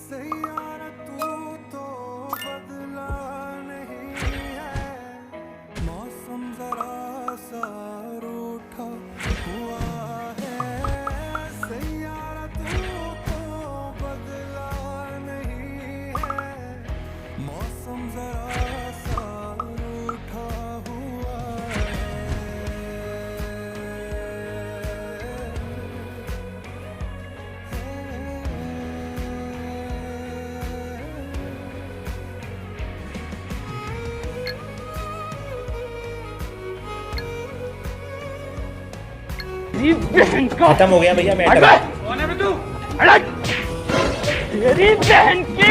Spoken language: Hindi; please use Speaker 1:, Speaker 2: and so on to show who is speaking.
Speaker 1: सैयारा तू तो बदला नहीं है, मौसम जरा सा रूठा हुआ है। सैयारा तू तो बदला नहीं है, मौसम जरा सा रूठा हुआ
Speaker 2: खत्म हो गया भैया मैटर।
Speaker 3: कौन है बे तू? तेरी बहन की